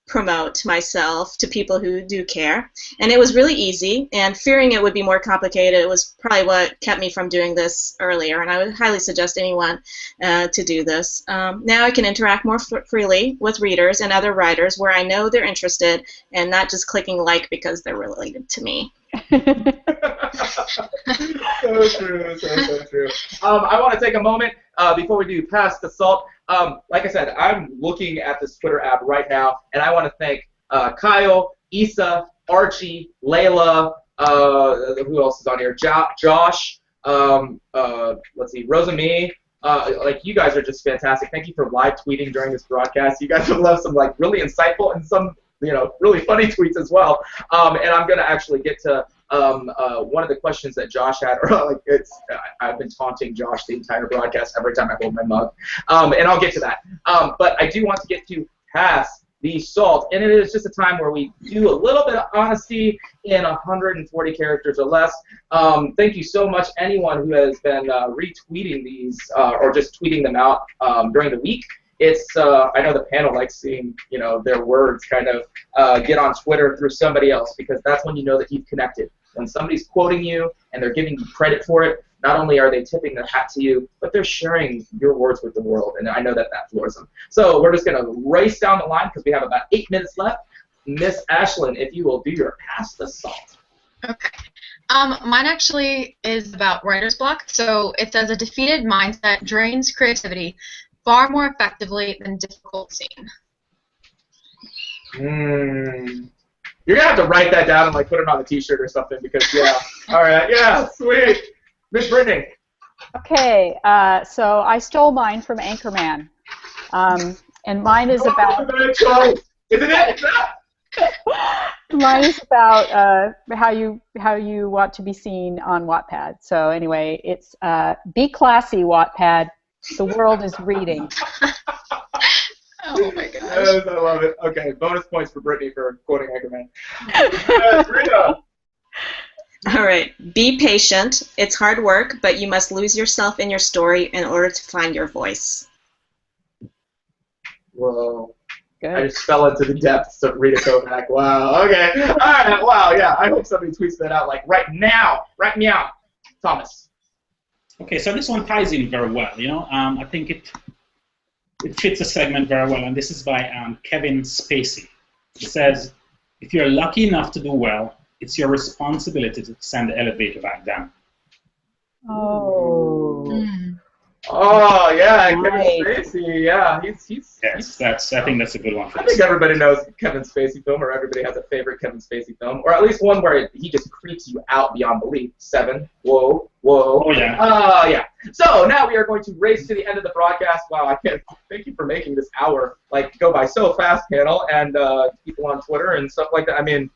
promote myself to people who do care. And it was really easy, and fearing it would be more complicated, it was probably what kept me from doing this earlier, and I would highly suggest anyone to do this. Now I can interact more freely with readers and other writers where I know they're interested and not just clicking like because they're related to me. So true, so true. I want to take a moment before we do Pass the Salt. Like I said, I'm looking at this Twitter app right now, and I want to thank Kyle, Issa, Archie, Layla, who else is on here? Josh, let's see, Rosamee. Like, you guys are just fantastic. Thank you for live tweeting during this broadcast. You guys have left some like really insightful and some really funny tweets as well. And I'm gonna actually get to one of the questions that Josh had. Or I've been taunting Josh the entire broadcast every time I hold my mug. And I'll get to that. But I do want to get to Pass the Salt, and it is just a time where we do a little bit of honesty in 140 characters or less. Thank you so much, anyone who has been retweeting these or just tweeting them out during the week. It's I know the panel likes seeing their words kind of get on Twitter through somebody else, because that's when you know that you've connected. When somebody's quoting you and they're giving you credit for it, not only are they tipping their hat to you, but they're sharing your words with the world, and I know that floors them. So we're just going to race down the line because we have about 8 minutes left. Miss Ashlyn, if you will do your Pass the Salt. Okay. Mine actually is about writer's block. So it says a defeated mindset drains creativity far more effectively than difficult scene. You're going to have to write that down and like put it on a t-shirt or something, because all right, sweet. Miss Brittany. Okay, so I stole mine from Anchorman, and mine is about. Isn't it? Mine is about how you want to be seen on Wattpad. So anyway, it's be classy, Wattpad. The world is reading. Oh my gosh. Yes, I love it. Okay, bonus points for Brittany for quoting Anchorman. Rita. All right. Be patient. It's hard work, but you must lose yourself in your story in order to find your voice. Whoa. Good. I just fell into the depths of Rita Kovach. Wow. Okay. All right. Wow. Yeah. I hope somebody tweets that out like right now. Right now. Thomas. Okay, so this one ties in very well. I think it fits the segment very well, and this is by Kevin Spacey. It says, if you're lucky enough to do well, it's your responsibility to send the elevator back down. Oh. Oh, yeah, Kevin Spacey. Yeah, he's I think that's a good one for I think everybody knows Kevin Spacey film, or everybody has a favorite Kevin Spacey film, or at least one where he just creeps you out beyond belief. 7. Whoa. Oh, yeah. Yeah. So now we are going to race to the end of the broadcast. Wow, I can't. Thank you for making this hour go by so fast, panel, and people on Twitter and stuff like that. I mean,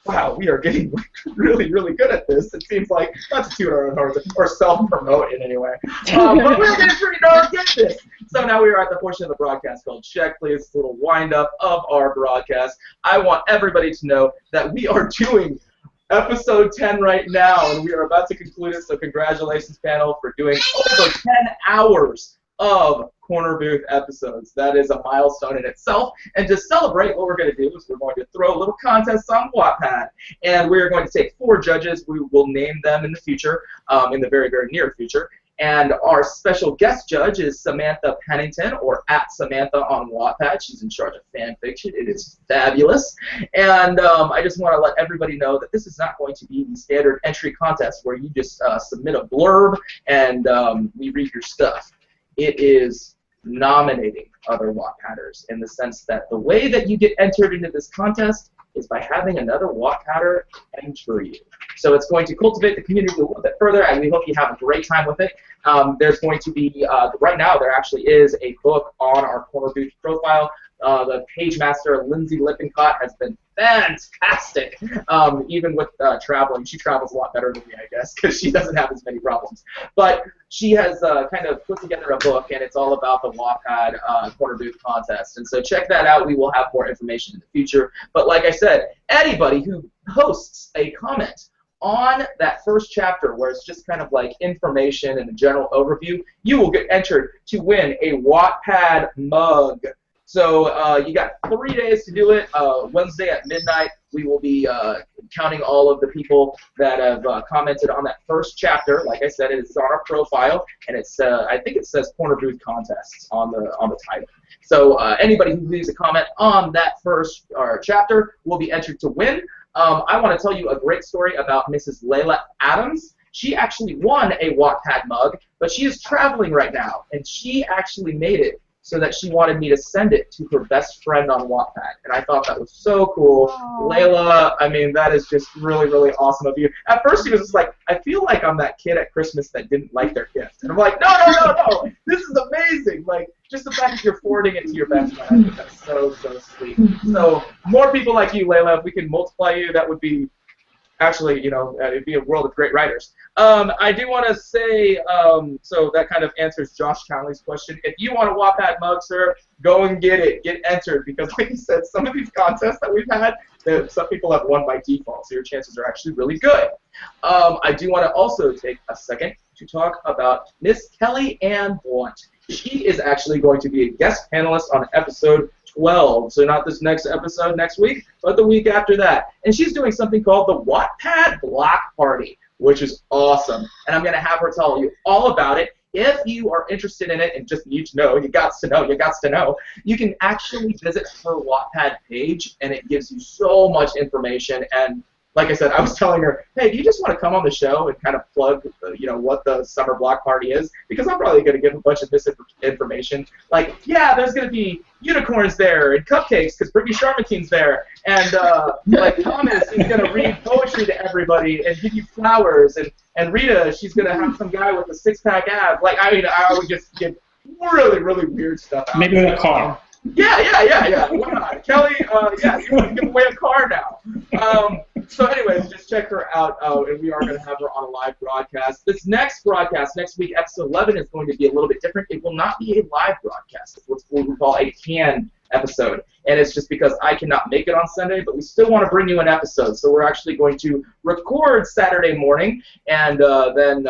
wow, we are getting really, really good at this. It seems like, not to toot our own horns or self-promote in any way, but we're getting pretty darn good at this. So now we are at the portion of the broadcast called Check Please. It's a little wind-up of our broadcast. I want everybody to know that we are doing episode 10 right now, and we are about to conclude it, so congratulations, panel, for doing over 10 hours of Corner Booth episodes. That is a milestone in itself. And to celebrate, what we're going to do is we're going to throw a little contest on Wattpad. And we're going to take 4 judges. We will name them in the future, in the very, very near future. And our special guest judge is Samantha Pennington, or @Samantha on Wattpad. She's in charge of fan fiction. It is fabulous. And I just want to let everybody know that this is not going to be the standard entry contest where you just submit a blurb and we read your stuff. It is nominating other Wattpadders, in the sense that the way that you get entered into this contest is by having another Wattpadder enter you. So it's going to cultivate the community a little bit further, and we hope you have a great time with it. There's going to be, right now, there actually is a book on our Corner Booth profile. The page master, Lindsay Lippincott, has been fantastic, even with traveling. She travels a lot better than me, I guess, because she doesn't have as many problems. But she has kind of put together a book, and it's all about the Wattpad Corner Booth contest. And so check that out. We will have more information in the future. But like I said, anybody who posts a comment on that first chapter, where it's just kind of like information and a general overview, you will get entered to win a Wattpad mug. So you got 3 days to do it. Wednesday at midnight, we will be counting all of the people that have commented on that first chapter. Like I said, it's on our profile, and it's I think it says Corner Booth Contests on the title. So anybody who leaves a comment on that first chapter will be entered to win. I want to tell you a great story about Mrs. Layla Adams. She actually won a Wattpad mug, but she is traveling right now, and she actually made it so that she wanted me to send it to her best friend on Wattpad. And I thought that was so cool. Aww. Layla, I mean, that is just really, really awesome of you. At first, she was just like, I feel like I'm that kid at Christmas that didn't like their gift. And I'm like, no, this is amazing. Like, just the fact that you're forwarding it to your best friend, I think that's so, so sweet. So, more people like you, Layla. If we can multiply you, that would be, actually, you know, it'd be a world of great writers. I do want to say, so that kind of answers Josh Townley's question. If you want a Wattpad mug, sir, go and get it. Get entered, because like you said, some of these contests that we've had, some people have won by default, so your chances are actually really good. I do want to also take a second to talk about Miss Kelly Ann Blunt. She is actually going to be a guest panelist on episode 12, so not this next episode next week, but the week after that. And she's doing something called the Wattpad Block Party, which is awesome. And I'm going to have her tell you all about it. If you are interested in it and just need to know, you got to know, you can actually visit her Wattpad page, and it gives you so much information. And like I said, I was telling her, hey, do you just want to come on the show and kind of plug, you know, what the summer block party is? Because I'm probably going to give a bunch of misinformation. Like, yeah, there's going to be unicorns there and cupcakes because Brittanie Charmintine's there. And, like, Thomas is going to read poetry to everybody and give you flowers. And Rita, she's going to have some guy with a six-pack abs. Like, I mean, I would just give really, really weird stuff out. Maybe a car. Yeah. Why not? Kelly, yeah, you want to give away a car now. So anyways, just check her out, and we are going to have her on a live broadcast. This next broadcast, next week, episode 11, is going to be a little bit different. It will not be a live broadcast. It's what we call a canned episode. And it's just because I cannot make it on Sunday, but we still want to bring you an episode. So we're actually going to record Saturday morning and then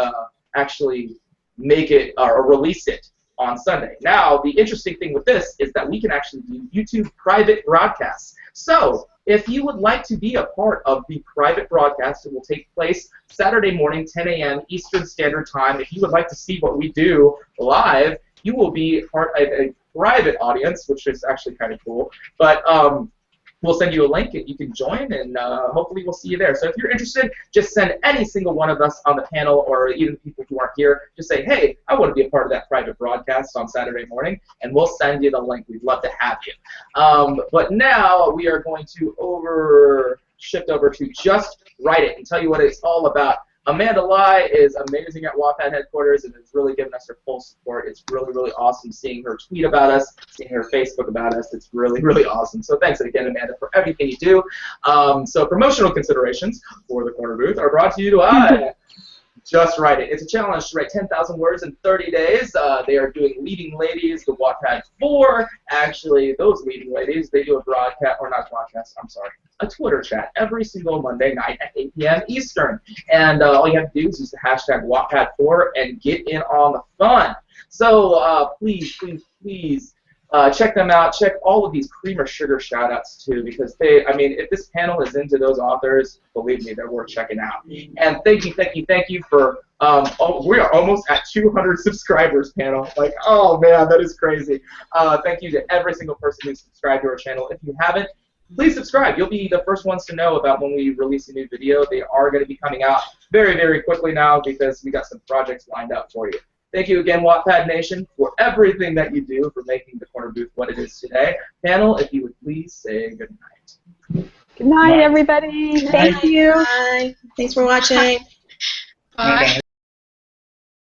actually make it or release it on Sunday. Now, the interesting thing with this is that we can actually do YouTube private broadcasts. So, if you would like to be a part of the private broadcast, it will take place Saturday morning, 10 a.m. Eastern Standard Time. If you would like to see what we do live, you will be part of a private audience, which is actually kind of cool. But we'll send you a link and you can join, and hopefully we'll see you there. So if you're interested, just send any single one of us on the panel, or even people who aren't here, just say, hey, I want to be a part of that private broadcast on Saturday morning, and we'll send you the link. We'd love to have you. But now we are going to shift over to Just Write It and tell you what it's all about. Amanda Lai is amazing at Wattpad headquarters and has really given us her full support. It's really, really awesome seeing her tweet about us, seeing her Facebook about us. It's really, really awesome. So thanks again, Amanda, for everything you do. So promotional considerations for the Corner Booth are brought to you by Just Write It. It's a challenge to write 10,000 words in 30 days. They are doing Leading Ladies, the Wattpad 4. Actually, those Leading Ladies, they do a Twitter chat every single Monday night at 8 p.m. Eastern. And all you have to do is use the hashtag Wattpad4 and get in on the fun. So please check them out. Check all of these cream or sugar shout-outs, too, because if this panel is into those authors, believe me, they're worth checking out. And thank you for, we are almost at 200 subscribers, panel. Like, oh, man, that is crazy. Thank you to every single person who's subscribed to our channel. If you haven't, please subscribe. You'll be the first ones to know about when we release a new video. They are going to be coming out very, very quickly now because we got some projects lined up for you. Thank you again, Wattpad Nation, for everything that you do for making the Corner Booth what it is today. Panel, if you would please say good night. Good night, Bye. everybody. Bye. Thank you. Bye. Thanks for watching. Bye. Bye.